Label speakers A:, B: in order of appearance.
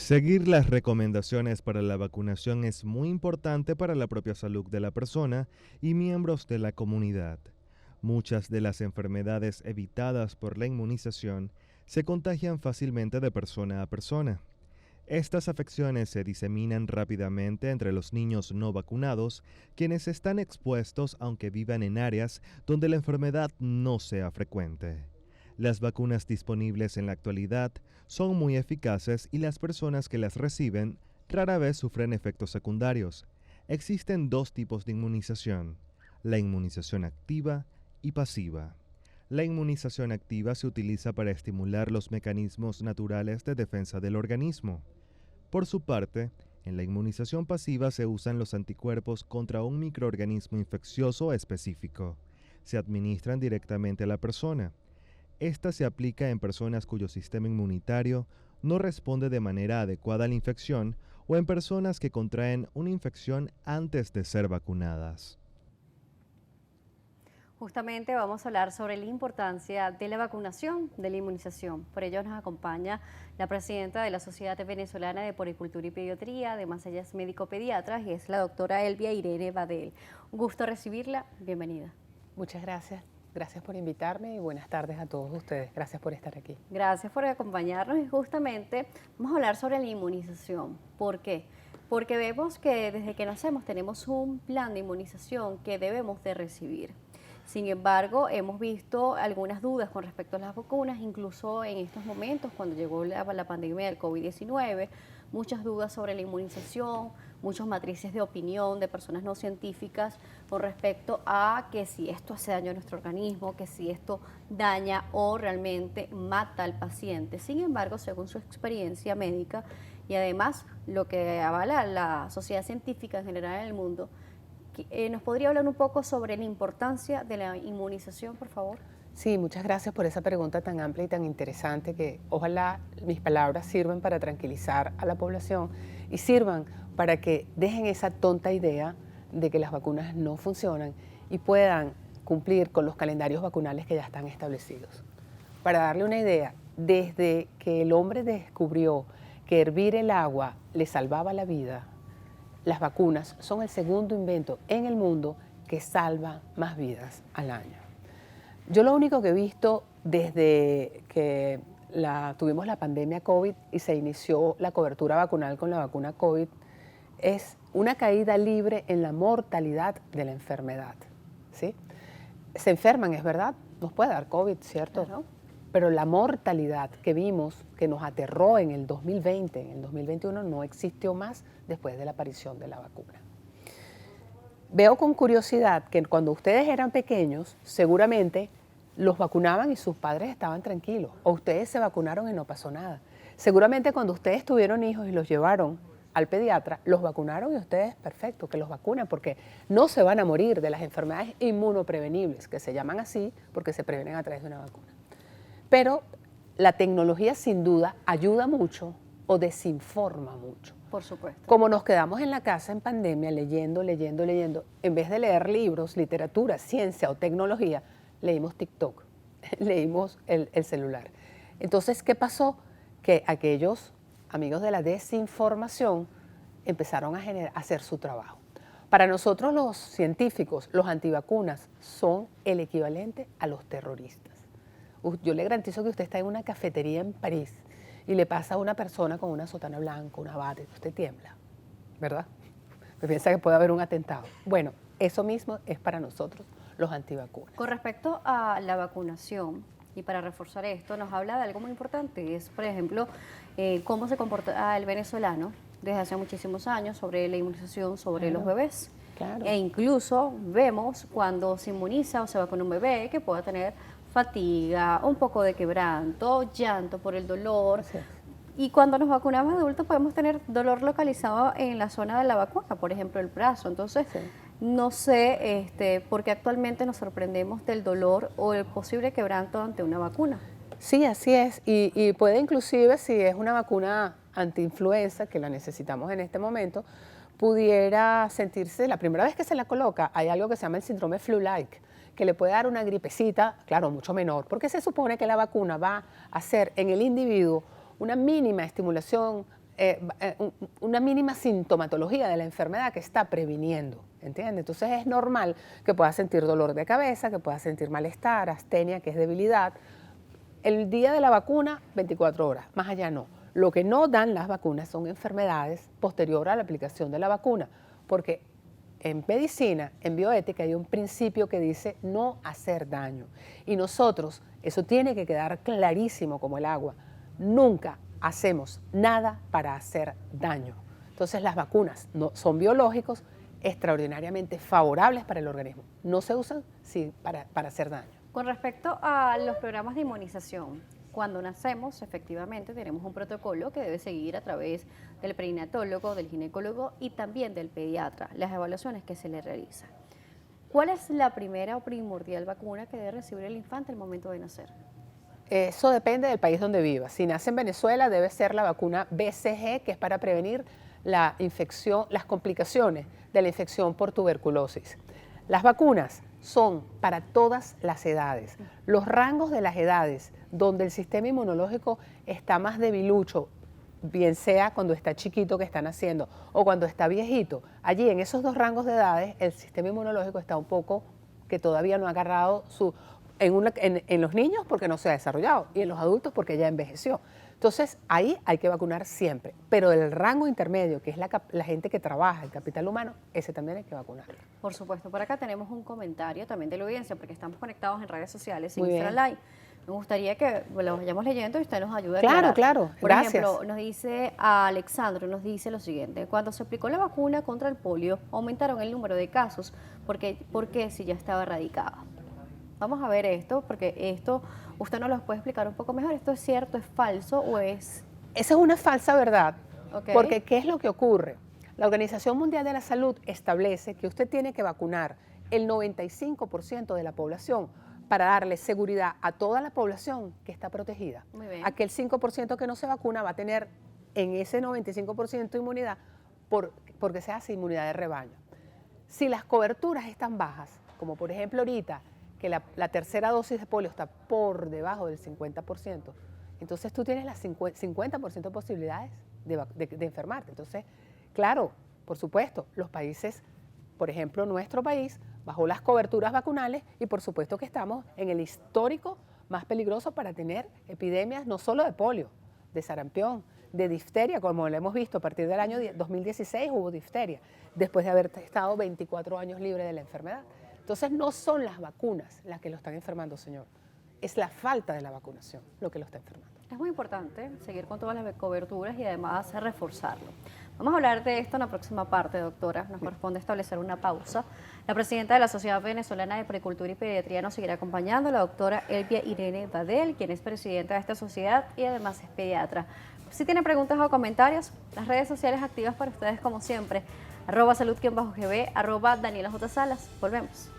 A: Seguir las recomendaciones para la vacunación es muy importante para la propia salud de la persona y miembros de la comunidad. Muchas de las enfermedades evitadas por la inmunización se contagian fácilmente de persona a persona. Estas afecciones se diseminan rápidamente entre los niños no vacunados, quienes están expuestos aunque vivan en áreas donde la enfermedad no sea frecuente. Las vacunas disponibles en la actualidad son muy eficaces y las personas que las reciben rara vez sufren efectos secundarios. Existen dos tipos de inmunización: la inmunización activa y pasiva. La inmunización activa se utiliza para estimular los mecanismos naturales de defensa del organismo. Por su parte, en la inmunización pasiva se usan los anticuerpos contra un microorganismo infeccioso específico. Se administran directamente a la persona. Esta se aplica en personas cuyo sistema inmunitario no responde de manera adecuada a la infección o en personas que contraen una infección antes de ser vacunadas.
B: Justamente vamos a hablar sobre la importancia de la vacunación, de la inmunización. Por ello nos acompaña la presidenta de la Sociedad Venezolana de Poricultura y Pediatría, además ella es médico-pediatra y es la doctora Elvia Irene Badel. Un gusto recibirla, bienvenida.
C: Muchas gracias. Gracias por invitarme y buenas tardes a todos ustedes. Gracias por estar aquí.
B: Gracias por acompañarnos y justamente vamos a hablar sobre la inmunización. ¿Por qué? Porque vemos que desde que nacemos tenemos un plan de inmunización que debemos de recibir. Sin embargo, hemos visto algunas dudas con respecto a las vacunas, incluso en estos momentos, cuando llegó la pandemia del COVID-19, muchas dudas sobre la inmunización, muchos matrices de opinión de personas no científicas con respecto a que si esto hace daño a nuestro organismo, que si esto daña o realmente mata al paciente. Sin embargo, según su experiencia médica y además lo que avala la sociedad científica en general en el mundo, ¿nos podría hablar un poco sobre la importancia de la inmunización, por favor?
C: Sí, muchas gracias por esa pregunta tan amplia y tan interesante que ojalá mis palabras sirvan para tranquilizar a la población y sirvan para que dejen esa tonta idea de que las vacunas no funcionan y puedan cumplir con los calendarios vacunales que ya están establecidos. Para darle una idea, desde que el hombre descubrió que hervir el agua le salvaba la vida, las vacunas son el segundo invento en el mundo que salva más vidas al año. Yo lo único que he visto desde que tuvimos la pandemia COVID y se inició la cobertura vacunal con la vacuna COVID es una caída libre en la mortalidad de la enfermedad, ¿sí? Se enferman, es verdad, nos puede dar COVID, ¿cierto?
B: Claro.
C: Pero la mortalidad que vimos, que nos aterró en el 2020, en el 2021, no existió más después de la aparición de la vacuna. Veo con curiosidad que cuando ustedes eran pequeños, seguramente los vacunaban y sus padres estaban tranquilos, o ustedes se vacunaron y no pasó nada. Seguramente cuando ustedes tuvieron hijos y los llevaron al pediatra, los vacunaron y ustedes, perfecto, que los vacunan, porque no se van a morir de las enfermedades inmunoprevenibles, que se llaman así porque se previenen a través de una vacuna. Pero la tecnología sin duda ayuda mucho o desinforma mucho.
B: Por supuesto.
C: Como nos quedamos en la casa en pandemia leyendo, en vez de leer libros, literatura, ciencia o tecnología, leímos TikTok, leímos el celular. Entonces, ¿qué pasó? Que aquellos amigos de la desinformación empezaron a hacer su trabajo. Para nosotros los científicos, los antivacunas son el equivalente a los terroristas. Yo le garantizo que usted está en una cafetería en París y le pasa a una persona con una sotana blanca, una bata, y usted tiembla, ¿verdad? Me piensa que puede haber un atentado. Bueno, eso mismo es para nosotros los antivacunas.
B: Con respecto a la vacunación, y para reforzar esto, nos habla de algo muy importante, es, por ejemplo, cómo se comporta el venezolano desde hace muchísimos años sobre la inmunización sobre los bebés.
C: Claro.
B: E incluso vemos cuando se inmuniza o se vacuna un bebé que pueda tener fatiga, un poco de quebranto, llanto por el dolor.
C: Sí.
B: Y cuando nos vacunamos adultos podemos tener dolor localizado en la zona de la vacuna, por ejemplo el brazo. Entonces,
C: Sí.
B: no sé por qué actualmente nos sorprendemos del dolor o el posible quebranto ante una vacuna.
C: Sí, así es. Y puede inclusive, si es una vacuna antiinfluenza, que la necesitamos en este momento, pudiera sentirse, la primera vez que se la coloca, hay algo que se llama el síndrome flu-like, que le puede dar una gripecita, claro, mucho menor, porque se supone que la vacuna va a hacer en el individuo una mínima estimulación una mínima sintomatología de la enfermedad que está previniendo, ¿entiendes? Entonces es normal que puedas sentir dolor de cabeza, que puedas sentir malestar, astenia, que es debilidad. El día de la vacuna, 24 horas, más allá no. Lo que no dan las vacunas son enfermedades posterior a la aplicación de la vacuna, porque en medicina, en bioética, hay un principio que dice no hacer daño. Y nosotros, eso tiene que quedar clarísimo como el agua, nunca hacemos nada para hacer daño. Entonces las vacunas no, son biológicos extraordinariamente favorables para el organismo. No se usan para hacer daño.
B: Con respecto a los programas de inmunización, cuando nacemos, efectivamente, tenemos un protocolo que debe seguir a través del perinatólogo, del ginecólogo y también del pediatra, las evaluaciones que se le realizan. ¿Cuál es la primera o primordial vacuna que debe recibir el infante al momento de nacer?
C: Eso depende del país donde viva. Si nace en Venezuela, debe ser la vacuna BCG, que es para prevenir la infección, las complicaciones de la infección por tuberculosis. Las vacunas son para todas las edades. Los rangos de las edades donde el sistema inmunológico está más debilucho, bien sea cuando está chiquito que está naciendo o cuando está viejito, allí en esos dos rangos de edades el sistema inmunológico está un poco que todavía no ha agarrado en los niños porque no se ha desarrollado y en los adultos porque ya envejeció. Entonces ahí hay que vacunar siempre, pero el rango intermedio, que es la gente que trabaja, el capital humano, ese también hay que vacunar.
B: Por supuesto, por acá tenemos un comentario también de la audiencia porque estamos conectados en redes sociales, en
C: Muy
B: Instagram Live. Me gustaría que lo vayamos leyendo y usted nos ayude a
C: Claro,
B: aclarar.
C: claro,
B: Por
C: gracias.
B: ejemplo, nos dice Alexandro, nos dice lo siguiente: cuando se aplicó la vacuna contra el polio, aumentaron el número de casos, ¿por qué si ya estaba erradicada? Vamos a ver esto, porque esto usted nos lo puede explicar un poco mejor. ¿Esto es cierto, es falso o es...?
C: Esa es una falsa verdad,
B: Ok.
C: porque ¿qué es lo que ocurre? La Organización Mundial de la Salud establece que usted tiene que vacunar el 95% de la población para darle seguridad a toda la población que está protegida.
B: Muy bien.
C: Aquel 5% que no se vacuna va a tener en ese 95% inmunidad porque se hace inmunidad de rebaño. Si las coberturas están bajas, como por ejemplo ahorita, que la tercera dosis de polio está por debajo del 50%, entonces tú tienes las 50% de posibilidades de enfermarte. Entonces, claro, por supuesto, los países, por ejemplo, nuestro país, bajó las coberturas vacunales y por supuesto que estamos en el histórico más peligroso para tener epidemias no solo de polio, de sarampión, de difteria, como lo hemos visto a partir del año 2016 hubo difteria, después de haber estado 24 años libre de la enfermedad. Entonces no son las vacunas las que lo están enfermando, señor, es la falta de la vacunación lo que lo está enfermando.
B: Es muy importante seguir con todas las coberturas y además reforzarlo. Vamos a hablar de esto en la próxima parte, doctora. Nos corresponde establecer una pausa. La presidenta de la Sociedad Venezolana de Precultura y Pediatría nos seguirá acompañando, la doctora Elvia Irene Badel, quien es presidenta de esta sociedad y además es pediatra. Si tienen preguntas o comentarios, las redes sociales activas para ustedes como siempre, @salud_gb, @DanielaJSalas. Volvemos.